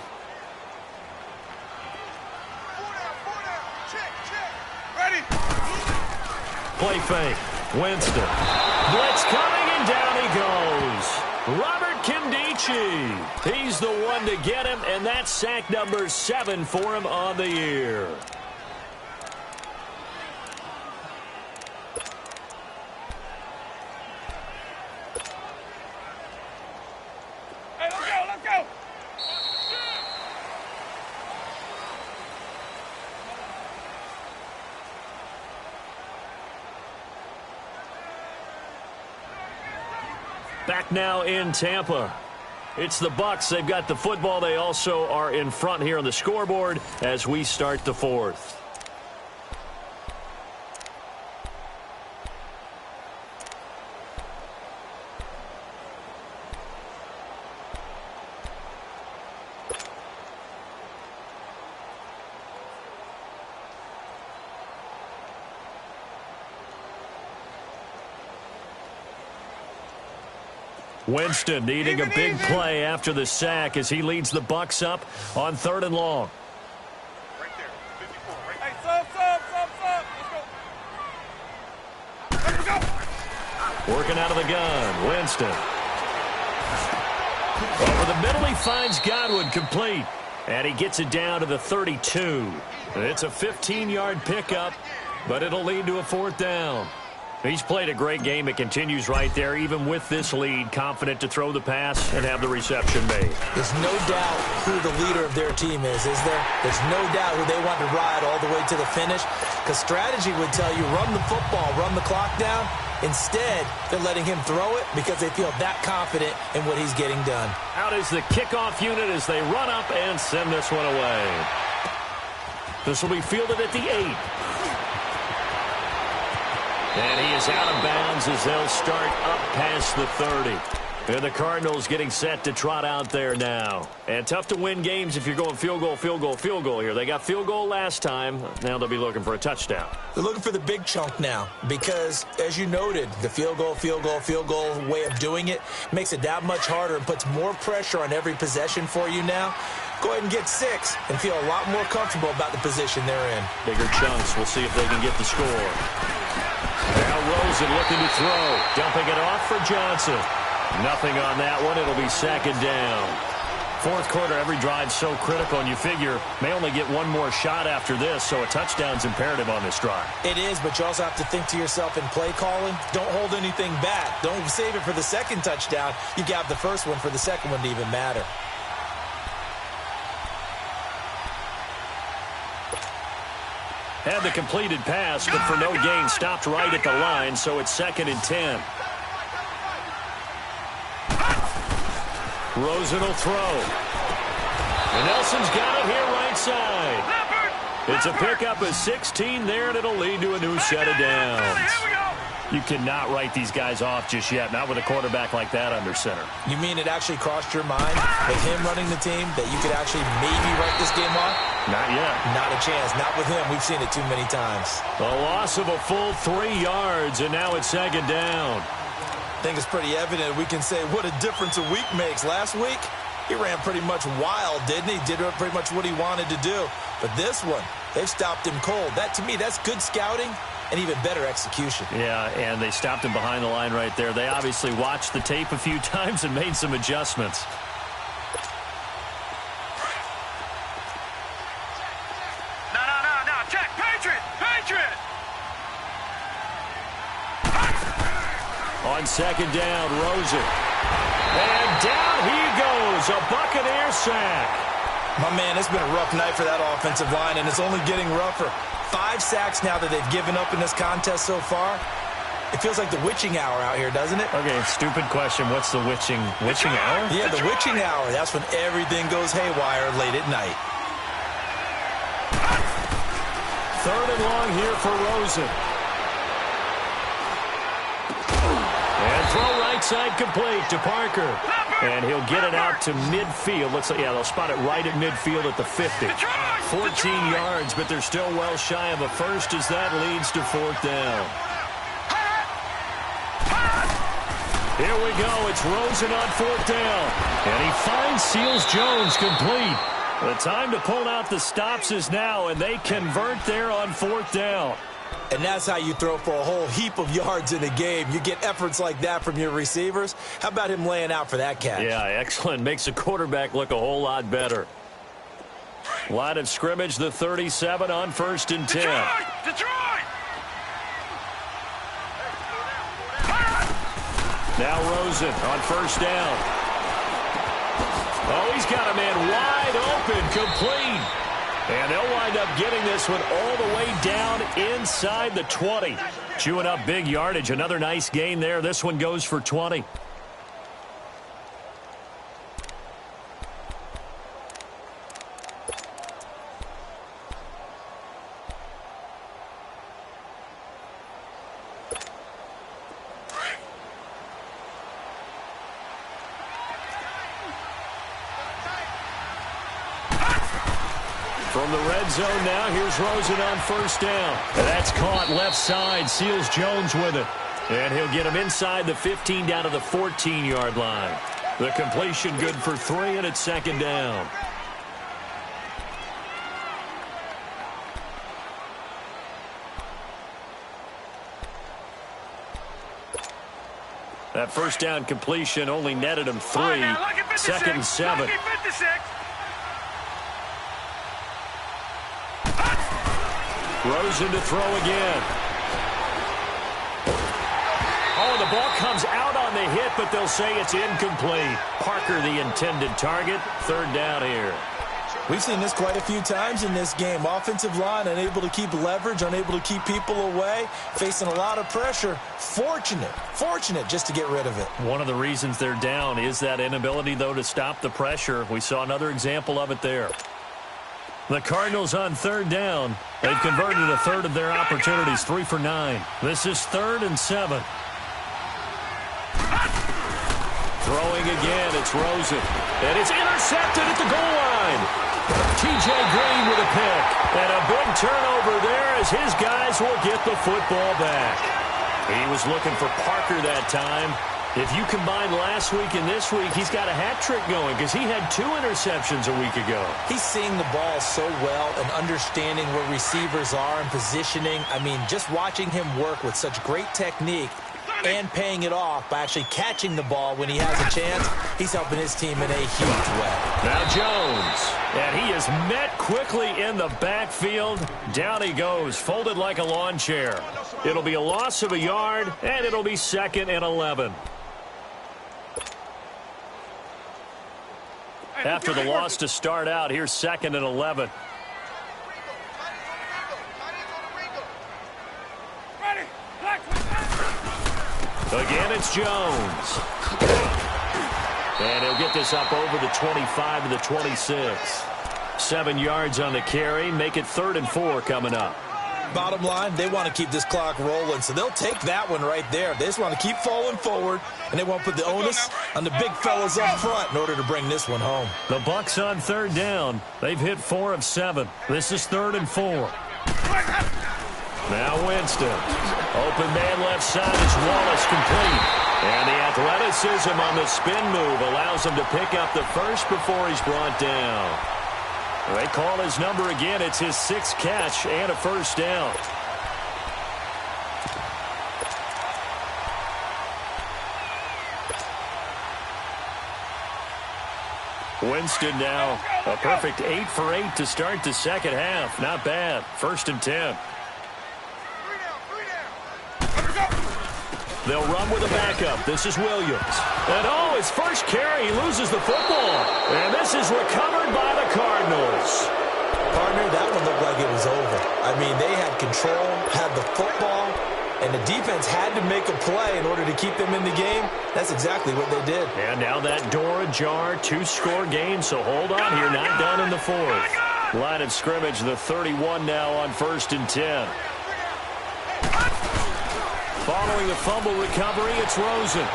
C: Play fake. Winston. Blitz coming, and down he goes. Robert Kimdichie. He's the one to get him, and that's sack number 7 for him on the year.
E: Hey, let's go, let's go.
C: Back now in Tampa. It's the Bucs. They've got the football. They also are in front here on the scoreboard as we start the 4th. Winston needing a big play after the sack as he leads the Bucs up on 3rd and long.
E: Right there, 54. Right. Hey, sub. Let's go.
C: Working out of the gun, Winston. Over the middle, he finds Godwin, complete. And he gets it down to the 32. It's a 15-yard pickup, but it'll lead to a 4th down. He's played a great game. It continues right there, even with this lead, confident to throw the pass and have the reception made.
D: There's no doubt who the leader of their team is there? There's no doubt who they want to ride all the way to the finish, because strategy would tell you run the football, run the clock down, Instead, they're letting him throw it because they feel that confident in what he's getting done.
C: Out is the kickoff unit as they run up and send this one away. This will be fielded at the 8. And he is out of bounds as they'll start up past the 30. And the Cardinals getting set to trot out there now. And tough to win games if you're going field goal, field goal, field goal here. They got field goal last time. Now they'll be looking for a touchdown.
D: They're looking for the big chunk now because, as you noted, the field goal way of doing it makes it that much harder and puts more pressure on every possession for you now. Go ahead and get 6 and feel a lot more comfortable about the position they're in.
C: Bigger chunks. We'll see if they can get the score. Now Rosen looking to throw. Dumping it off for Johnson. Nothing on that one. It'll be second down. Fourth quarter, every drive's so critical, and you figure may only get one more shot after this, so a touchdown's imperative on this drive.
D: It is, but you also have to think to yourself in play calling, don't hold anything back. Don't save it for the second touchdown. You got the first one for the second one to even matter.
C: Had the completed pass, but for no gain, stopped right at the line, so it's 2nd and 10. Rosen will throw. And Nelson's got it here right side. It's a pickup of 16 there, and it'll lead to a new set of downs. You cannot write these guys off just yet, not with a quarterback like that under center.
D: You mean it actually crossed your mind with him running the team that you could actually maybe write this game off?
C: Not yet.
D: Not a chance. Not with him. We've seen it too many times.
C: A loss of a full 3 yards, and now it's 2nd down.
D: I think it's pretty evident we can say what a difference a week makes. Last week, he ran pretty much wild, didn't he? Did pretty much what he wanted to do. But this one, they've stopped him cold. That, to me, that's good scouting and even better execution.
C: Yeah, and they stopped him behind the line right there. They obviously watched the tape a few times and made some adjustments.
E: No. Check. Patriot.
C: On 2nd down, Rosen. And down he goes. A Buccaneer sack.
D: My man, it's been a rough night for that offensive line, and it's only getting rougher. 5 sacks now that they've given up in this contest so far. It feels like the witching hour out here, doesn't it?
C: Okay, stupid question. What's the witching hour?
D: Yeah, the witching hour. That's when everything goes haywire late at night.
C: 3rd and long here for Rosen. And throw right side complete to Parker. And he'll get it out to midfield. Looks like, yeah, they'll spot it right at midfield at the 50. 14 yards, but they're still well shy of a first as that leads to 4th down. Here we go. It's Rosen on 4th down. And he finds Seals-Jones complete. The time to pull out the stops is now, and they convert there on 4th down.
D: And that's how you throw for a whole heap of yards in a game. You get efforts like that from your receivers. How about him laying out for that catch?
C: Yeah, excellent. Makes the quarterback look a whole lot better. Line of scrimmage, the 37 on 1st and 10.
E: Detroit!
C: Now Rosen on 1st down. Oh, he's got a man wide open, complete. And they'll wind up getting this one all the way down inside the 20. Chewing up big yardage. Another nice gain there. This one goes for 20. From the red zone now, here's Rosen on 1st down. And that's caught left side. Seals-Jones with it. And he'll get him inside the 15 down to the 14-yard line. The completion good for 3, and it's 2nd down. That 1st down completion only netted him 3. 2nd and 7. Rosen to throw again. Oh, the ball comes out on the hit, but they'll say it's incomplete. Parker, the intended target. 3rd down here.
D: We've seen this quite a few times in this game. Offensive line unable to keep leverage, unable to keep people away, facing a lot of pressure. Fortunate just to get rid of it.
C: One of the reasons they're down is that inability, though, to stop the pressure. We saw another example of it there. The Cardinals on third down. They've converted a third of their opportunities, 3 for 9. This is 3rd and 7. Throwing again, it's Rosen. And it's intercepted at the goal line. T.J. Green with a pick. And a big turnover there as his guys will get the football back. He was looking for Parker that time. If you combine last week and this week, he's got a hat trick going because he had 2 interceptions a week ago.
D: He's seeing the ball so well and understanding where receivers are and positioning. I mean, just watching him work with such great technique and paying it off by actually catching the ball when he has a chance, he's helping his team in a huge way.
C: Now Jones, and he is met quickly in the backfield. Down he goes, folded like a lawn chair. It'll be a loss of a yard, and it'll be 2nd and 11. After the loss to start out, here's 2nd and 11. Again, it's Jones. And he'll get this up over the 25 to the 26. 7 yards on the carry. Make it 3rd and 4 coming up.
D: Bottom line, they want to keep this clock rolling, so they'll take that one right there. They just want to keep falling forward, and they won't put the onus on the big fellas up front in order to bring this one home.
C: The Bucs on third down. They've hit 4 of 7. This is 3rd and 4. Now Winston. Open man left side is Wallace complete. And the athleticism on the spin move allows him to pick up the first before he's brought down. They call his number again. It's his 6th catch and a first down. Winston now a perfect 8 for 8 to start the second half. Not bad. 1st and 10. They'll run with a backup. This is Williams. And oh, his first carry, he loses the football. And this is recovered by the Cardinals.
D: Partner, that one looked like it was over. I mean, they had control, had the football, and the defense had to make a play in order to keep them in the game. That's exactly what they did.
C: And now that door ajar, 2-score game, so hold on here, not done in the 4th. Line of scrimmage, the 31 now on 1st and 10. Following the fumble recovery, it's Rosen.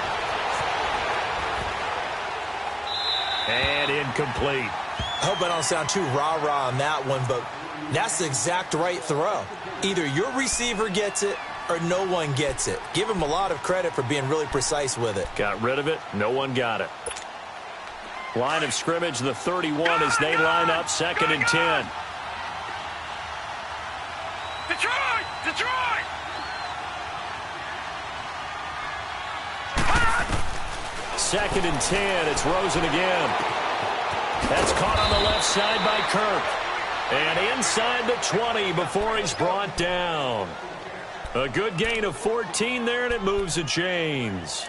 C: And incomplete.
D: I hope I don't sound too rah-rah on that one, but that's the exact right throw. Either your receiver gets it or no one gets it. Give him a lot of credit for being really precise with it.
C: Got rid of it. No one got it. Line of scrimmage, the 31 as they line up 2nd and 10.
E: Detroit! Detroit!
C: 2nd and 10. It's Rosen again. That's caught on the left side by Kirk. And inside the 20 before he's brought down. A good gain of 14 there, and it moves the chains.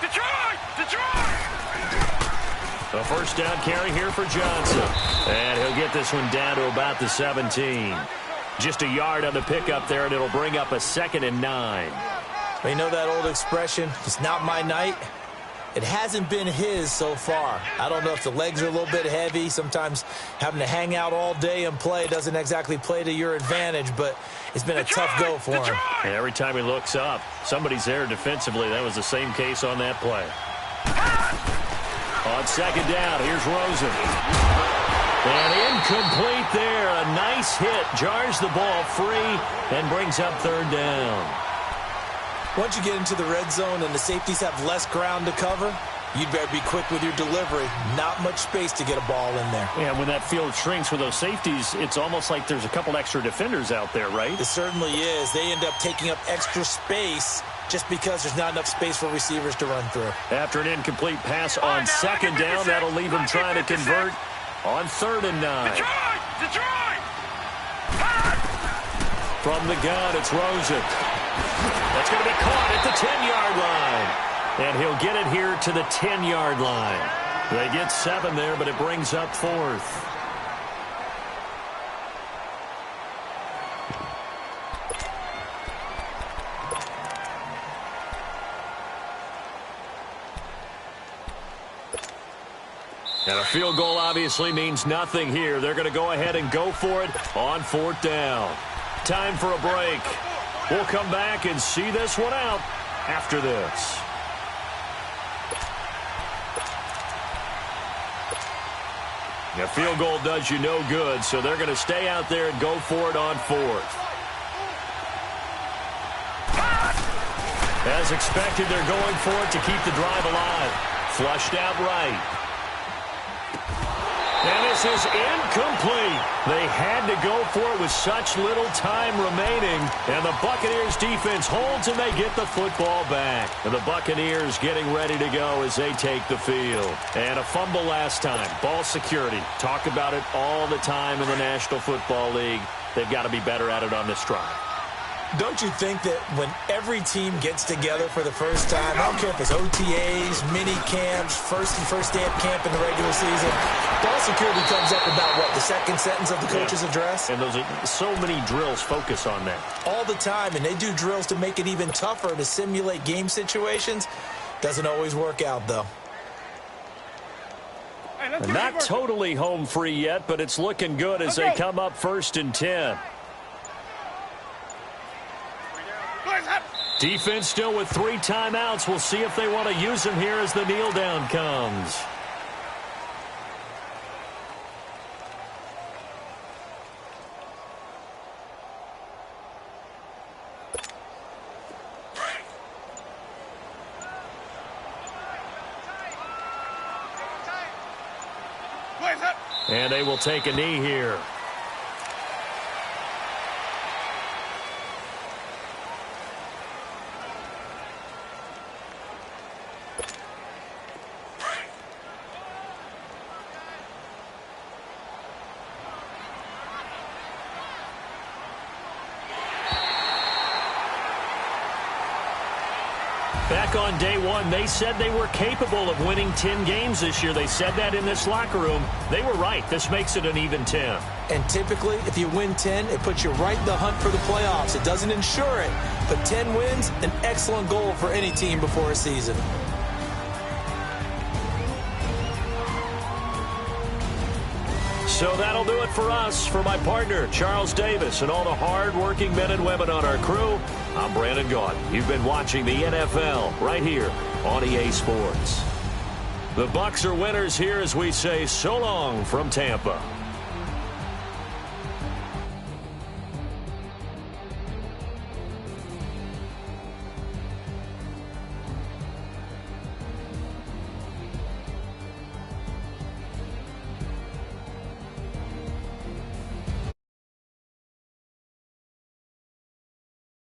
E: Detroit! Detroit!
C: A first down carry here for Johnson. And he'll get this one down to about the 17. Just a yard on the pickup there, and it'll bring up a 2nd and 9.
D: You know that old expression, it's not my night? It hasn't been his so far. I don't know if the legs are a little bit heavy. Sometimes having to hang out all day and play doesn't exactly play to your advantage, but it's been a tough go for him.
C: And every time he looks up, somebody's there defensively. That was the same case on that play. On 2nd down, here's Rosen. And incomplete there. A nice hit. Jars the ball free and brings up 3rd down.
D: Once you get into the red zone and the safeties have less ground to cover, you'd better be quick with your delivery. Not much space to get a ball in there.
C: Yeah, when that field shrinks with those safeties, it's almost like there's a couple extra defenders out there, right?
D: It certainly is. They end up taking up extra space just because there's not enough space for receivers to run through.
C: After an incomplete pass on 2nd down, that'll leave him trying to convert on 3rd and 9.
E: Detroit! Detroit!
C: From the gun, it's Rosen. That's going to be caught at the 10-yard line. And he'll get it here to the 10-yard line. They get 7 there, but it brings up 4th. And a field goal obviously means nothing here. They're going to go ahead and go for it on 4th down. Time for a break. We'll come back and see this one out after this. A field goal does you no good, so they're going to stay out there and go for it on 4th. As expected, they're going for it to keep the drive alive. Flushed out right. And this is incomplete. They had to go for it with such little time remaining. And the Buccaneers defense holds and they get the football back. And the Buccaneers getting ready to go as they take the field. And a fumble last time. Ball security. Talk about it all the time in the National Football League. They've got to be better at it on this drive.
D: Don't you think that when every team gets together for the first time, I don't care if it's OTAs, mini camps, first day of camp in the regular season, ball security comes up about, what, the second sentence of the coach's address?
C: And those are so many drills focus on that.
D: All the time, and they do drills to make it even tougher to simulate game situations. Doesn't always work out, though.
C: Not totally home free yet, but it's looking good as they come up 1st and 10. Defense still with 3 timeouts. We'll see if they want to use them here as the kneel down comes. And they will take a knee here. Back on day 1, they said they were capable of winning 10 games this year. They said that in this locker room. They were right. This makes it an even 10.
D: And typically, if you win 10, it puts you right in the hunt for the playoffs. It doesn't ensure it, but 10 wins, an excellent goal for any team before a season.
C: So that'll do it for us. For my partner, Charles Davis, and all the hard-working men and women on our crew, I'm Brandon Gaudin. You've been watching the NFL right here on EA Sports. The Bucs are winners here as we say so long from Tampa.